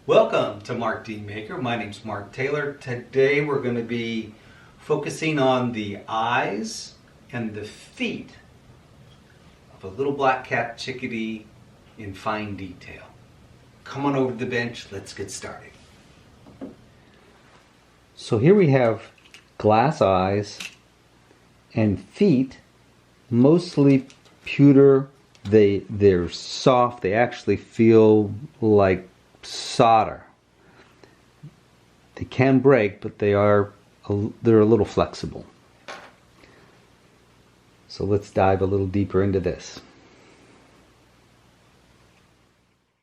Welcome to Mark D. Maker. My name's Mark Taylor. Today we're going to be focusing on the eyes and the feet of a little black-capped chickadee in fine detail. Come on over to the bench, let's get started. So here we have glass eyes and feet, mostly pewter. They're soft, they actually feel like solder. They can break, but they're a little flexible. So let's dive a little deeper into this.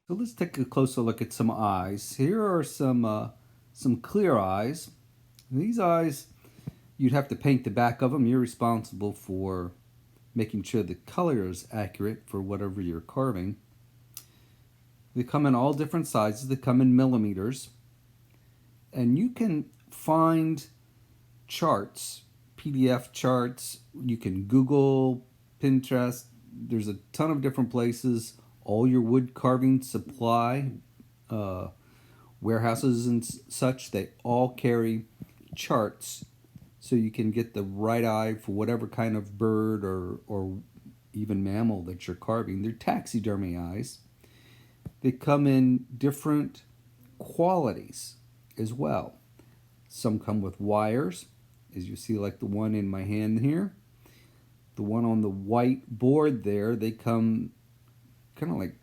So let's take a closer look at some eyes. Here are some clear eyes. These eyes, you'd have to paint the back of them. You're responsible for making sure the color is accurate for whatever you're carving. They come in all different sizes. They come in millimeters. And you can find charts, PDF charts. You can Google, Pinterest. There's a ton of different places. All your wood carving supply, warehouses and such, they all carry charts so you can get the right eye for whatever kind of bird or even mammal that you're carving. They're taxidermy eyes. They come in different qualities as well. Some come with wires, as you see, like the one in my hand here. The one on the white board there, they come kind of like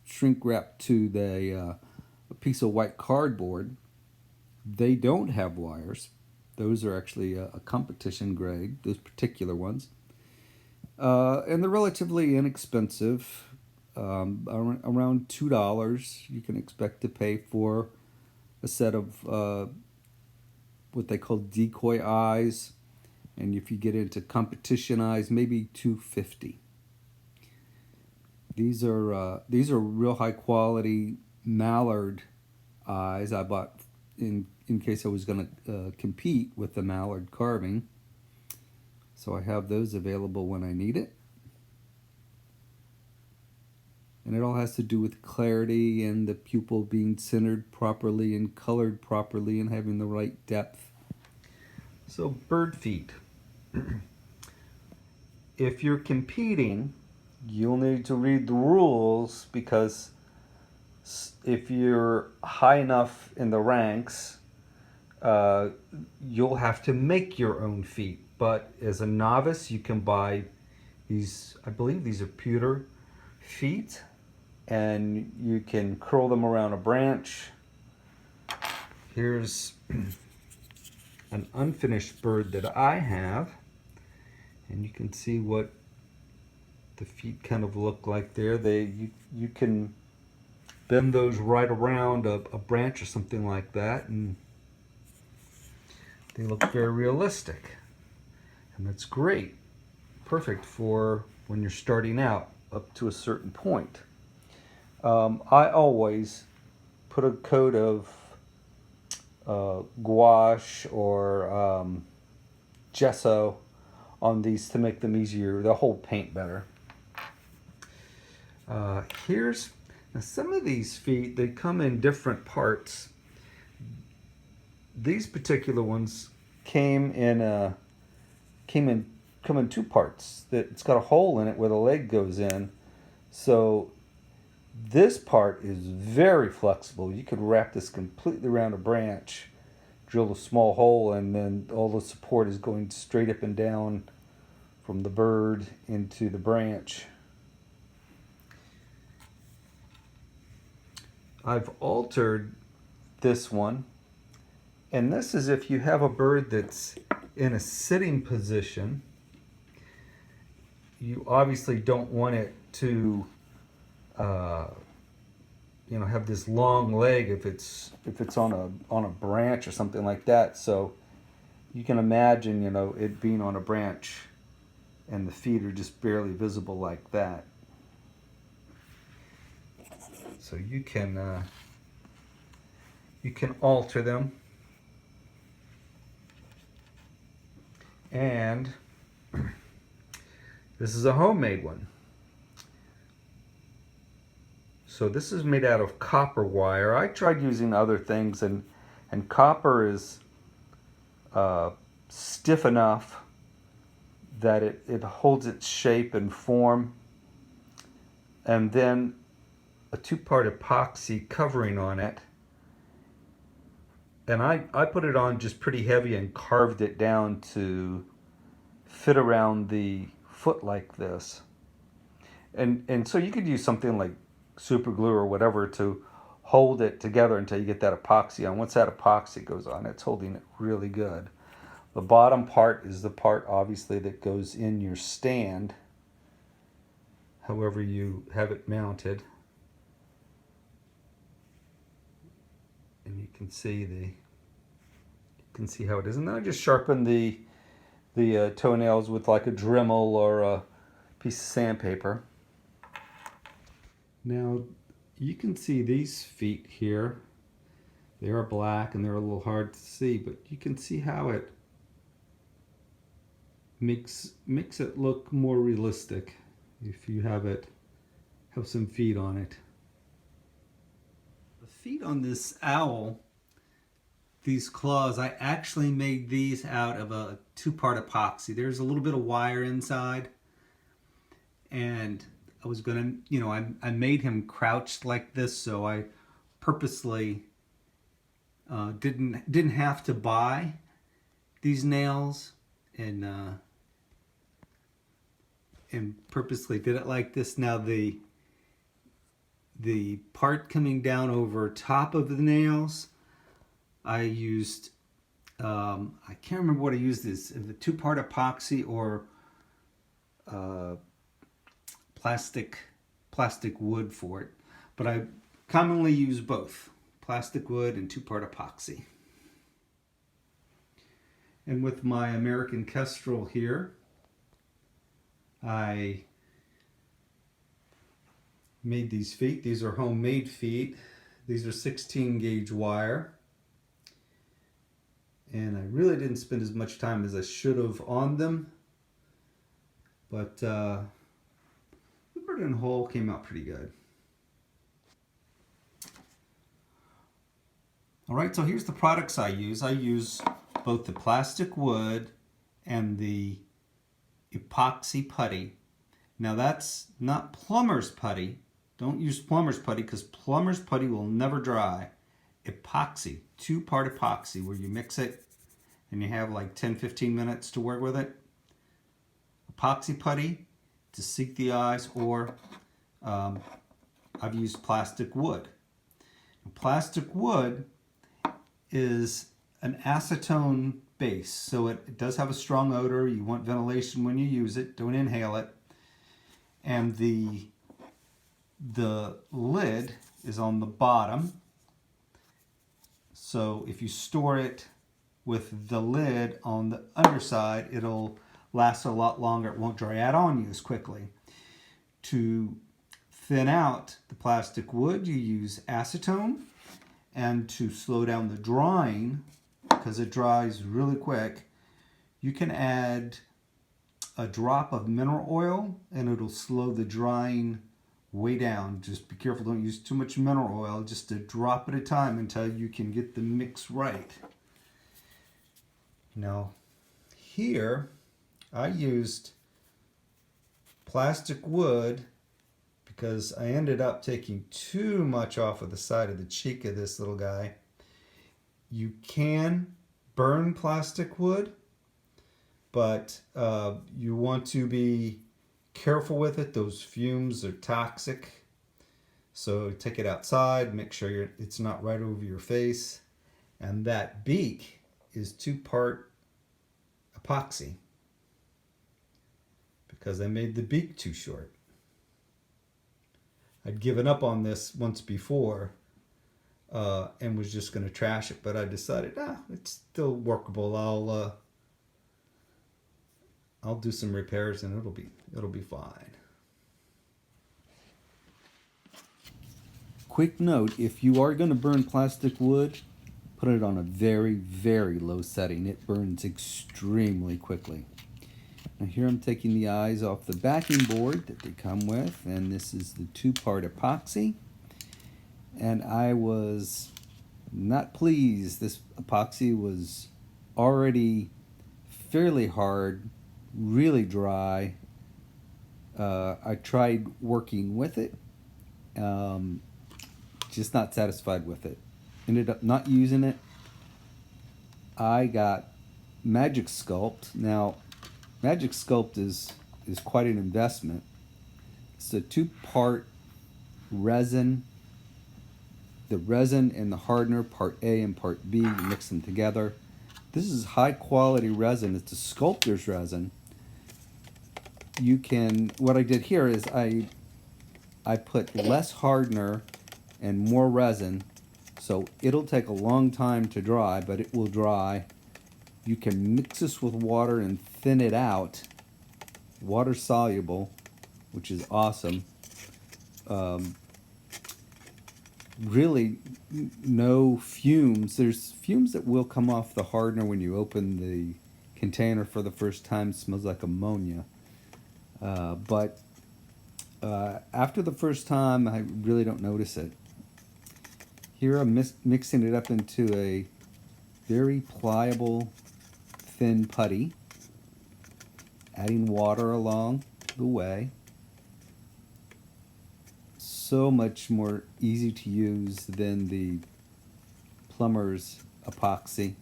shrink wrapped to a piece of white cardboard. They don't have wires. Those are actually a competition grade, those particular ones. And they're relatively inexpensive. Around $2 you can expect to pay for a set of what they call decoy eyes, and if you get into competition eyes, maybe $2.50. These are real high quality mallard eyes I bought in case I was going to compete with the mallard carving, so I have those available when I need it. And it all has to do with clarity and the pupil being centered properly and colored properly and having the right depth. So bird feet. If you're competing, you'll need to read the rules, because if you're high enough in the ranks, you'll have to make your own feet. But as a novice, you can buy these, I believe these are pewter feet, and you can curl them around a branch. Here's an unfinished bird that I have, and you can see what the feet kind of look like there. You can bend those right around a branch or something like that, and they look very realistic. And that's great. Perfect for when you're starting out up to a certain point. I always put a coat of gouache or gesso on these to make them easier. They'll hold paint better. Here's now some of these feet. They come in different parts. These particular ones come in two parts. That it's got a hole in it where the leg goes in. So this part is very flexible. You could wrap this completely around a branch, drill a small hole, and then all the support is going straight up and down from the bird into the branch. I've altered this one, and this is if you have a bird that's in a sitting position. You obviously don't want it to have this long leg if it's on a branch or something like that. So you can imagine, it being on a branch and the feet are just barely visible like that. So you can alter them, and this is a homemade one. So this is made out of copper wire. I tried using other things, and copper is stiff enough that it holds its shape and form. And then a two-part epoxy covering on it. And I put it on just pretty heavy and carved it down to fit around the foot like this. And so you could use something like super glue or whatever to hold it together until you get that epoxy on. Once that epoxy goes on, it's holding it really good. The bottom part is the part obviously that goes in your stand, however you have it mounted. And you can see how it is. And then I just sharpen the toenails with like a Dremel or a piece of sandpaper. Now you can see these feet here. They are black and they're a little hard to see, but you can see how it makes it look more realistic if you have some feet on it. The feet on this owl, these claws, I actually made these out of a two-part epoxy. There's a little bit of wire inside, and I was gonna, I made him crouched like this, so I purposely didn't have to buy these nails, and purposely did it like this. Now the part coming down over top of the nails, I used, I can't remember what I used, this the two-part epoxy or plastic wood for it, but I commonly use both plastic wood and two-part epoxy. And with my American Kestrel here, I made these feet. These are homemade feet. These are 16 gauge wire. And I really didn't spend as much time as I should have on them. But the bird and hole came out pretty good. Alright, so here's the products I use. I use both the plastic wood and the epoxy putty. Now that's not plumber's putty. Don't use plumber's putty because plumber's putty will never dry. Epoxy, two-part epoxy, where you mix it and you have like 10-15 minutes to work with it. Epoxy putty to seek the eyes, or I've used plastic wood. Plastic wood is an acetone base, so it does have a strong odor. You want ventilation when you use it. Don't inhale it. And the lid is on the bottom. So if you store it with the lid on the underside, it'll last a lot longer. It won't dry out on you as quickly. To thin out the plastic wood, you use acetone. And to slow down the drying, because it dries really quick, you can add a drop of mineral oil and it'll slow the drying way down. Just be careful, don't use too much mineral oil, just a drop at a time until you can get the mix right. Now here I used plastic wood because I ended up taking too much off of the side of the cheek of this little guy. You can burn plastic wood, but you want to be careful with it. Those fumes are toxic. So take it outside, make sure it's not right over your face. And that beak is two-part epoxy because I made the beak too short. I'd given up on this once before and was just going to trash it, but I decided, it's still workable. I'll do some repairs and it'll be fine. Quick note, if you are going to burn plastic wood, put it on a very, very low setting. It burns extremely quickly. Now here I'm taking the eyes off the backing board that they come with, and this is the two-part epoxy. and I was not pleased. This epoxy was already fairly hard, really dry. I tried working with it, um, just not satisfied with it. Ended up not using it. I got Magic Sculpt. Now, Magic Sculpt is quite an investment. It's a two-part resin. The resin and the hardener, part A and part B, you mix them together. This is high quality resin. It's a sculptor's resin. What I did here is I put less hardener and more resin, so it'll take a long time to dry, but it will dry. You can mix this with water and thin it out, water soluble, which is awesome. Really no fumes. There's fumes that will come off the hardener when you open the container for the first time. It smells like ammonia. But after the first time, I really don't notice it. Here I'm mixing it up into a very pliable, thin putty, adding water along the way. So much more easy to use than the plumber's epoxy.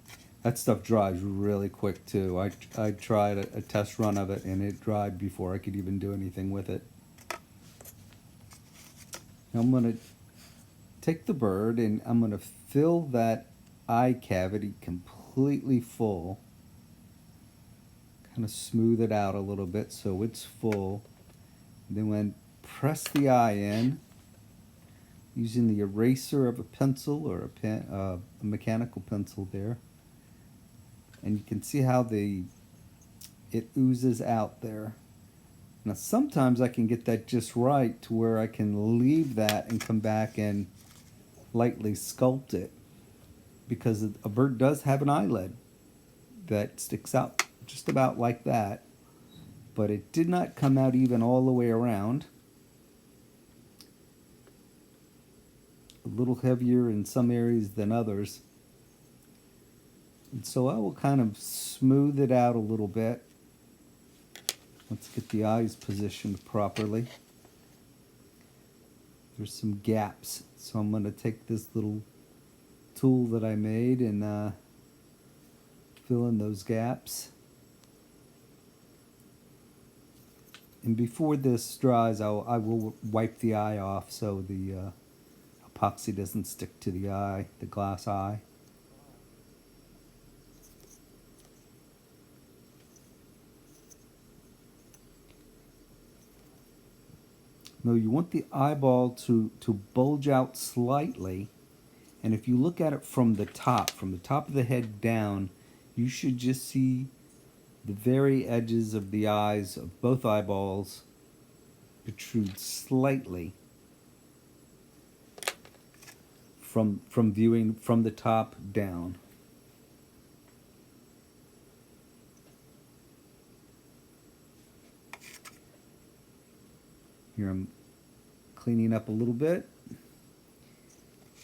That stuff dries really quick too. I tried a test run of it and it dried before I could even do anything with it. Now I'm going to take the bird and I'm going to fill that eye cavity completely full. Kind of smooth it out a little bit so it's full. Then when press the eye in using the eraser of a pencil or a mechanical pencil there, and you can see how it oozes out there. Now sometimes I can get that just right to where I can leave that and come back and lightly sculpt it, because a bird does have an eyelid that sticks out just about like that, but it did not come out even all the way around. A little heavier in some areas than others. And so I will kind of smooth it out a little bit. Let's get the eyes positioned properly. There's some gaps, so I'm going to take this little tool that I made and fill in those gaps. And before this dries, I will wipe the eye off so the epoxy doesn't stick to the eye, the glass eye. Now you want the eyeball to bulge out slightly, and if you look at it from the top of the head down, you should just see the very edges of the eyes of both eyeballs protrude slightly from viewing from the top down. Here I'm cleaning up a little bit,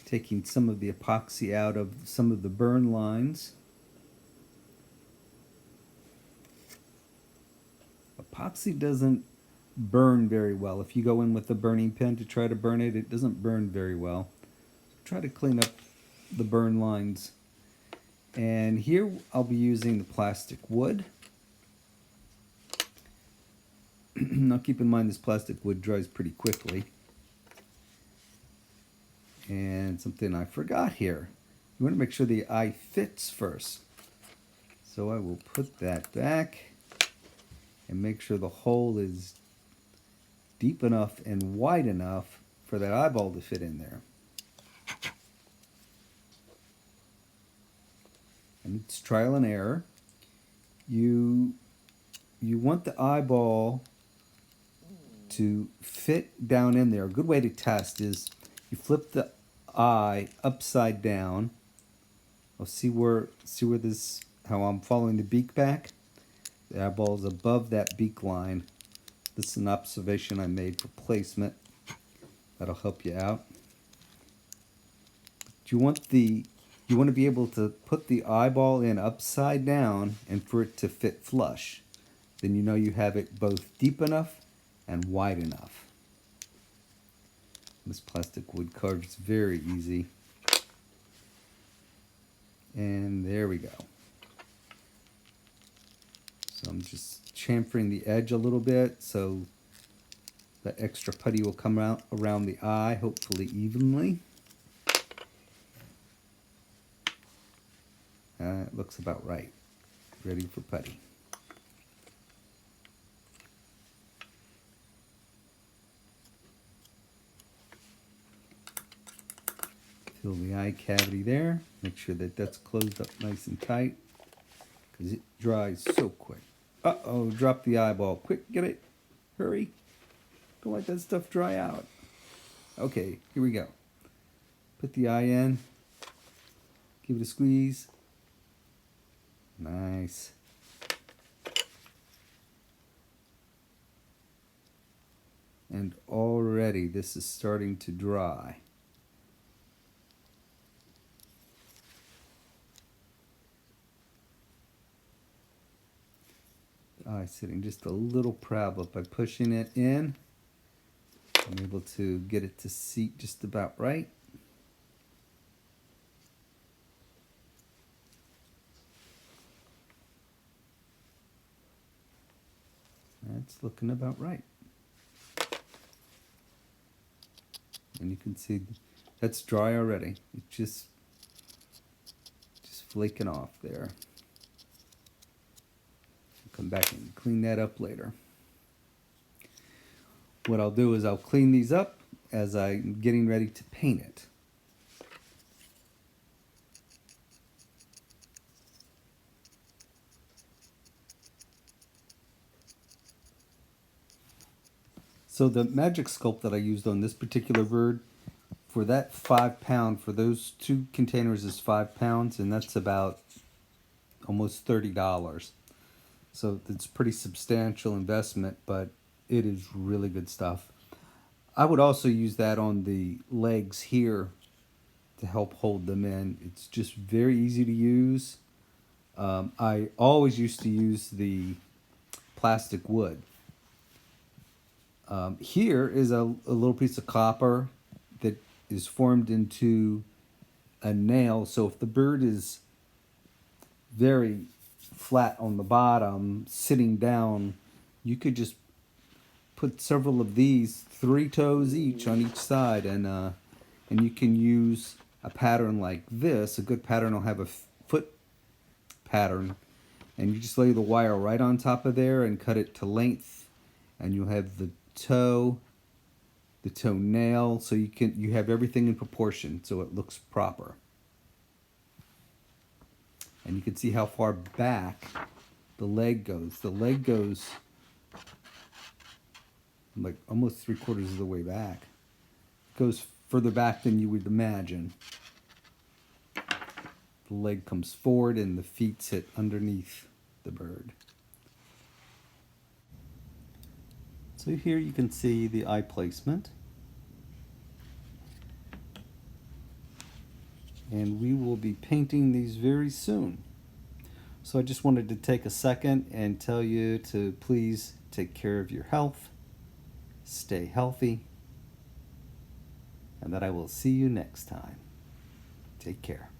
taking some of the epoxy out of some of the burn lines. Epoxy doesn't burn very well. If you go in with a burning pin to try to burn it, it doesn't burn very well. So try to clean up the burn lines. And here I'll be using the plastic wood. Now keep in mind this plastic wood dries pretty quickly. And something I forgot here. You want to make sure the eye fits first. So I will put that back and make sure the hole is deep enough and wide enough for that eyeball to fit in there. And it's trial and error. You want the eyeball to fit down in there. A good way to test is you flip the eye upside down. I'll see where this, how I'm following the beak back. The eyeball is above that beak line. This is an observation I made for placement. That'll help you out. You want to be able to put the eyeball in upside down and for it to fit flush. Then you know you have it both deep enough and wide enough. This plastic wood carve is very easy. And there we go. So I'm just chamfering the edge a little bit so that extra putty will come out around the eye, hopefully evenly. It looks about right. Ready for putty. Fill the eye cavity there. Make sure that that's closed up nice and tight because it dries so quick. Uh-oh, drop the eyeball. Quick, get it. Hurry. Don't let that stuff dry out. Okay, here we go. Put the eye in. Give it a squeeze. Nice. And already this is starting to dry. The eye sitting just a little proud, but by pushing it in, I'm able to get it to seat just about right. That's looking about right. And you can see that's dry already. It's just flaking off there. I'll come back and clean that up later. What I'll do is I'll clean these up as I'm getting ready to paint it. So the magic sculpt that I used on this particular bird, for that 5 pound, for those 2 containers is 5 pounds, and that's about almost $30. So it's pretty substantial investment, but it is really good stuff. I would also use that on the legs here to help hold them in. It's just very easy to use. I always used to use the plastic wood. Here is a little piece of copper that is formed into a nail. So if the bird is very flat on the bottom, sitting down, you could just put several of these, 3 toes each on each side, and you can use a pattern like this. A good pattern will have a foot pattern, and you just lay the wire right on top of there and cut it to length, and you'll have the toe, the toenail, so you have everything in proportion so it looks proper. And you can see how far back the leg goes. The leg goes like almost 3/4 of the way back. It goes further back than you would imagine. The leg comes forward and the feet sit underneath the bird. So here you can see the eye placement. And we will be painting these very soon. So I just wanted to take a second and tell you to please take care of your health, stay healthy, and that I will see you next time. Take care.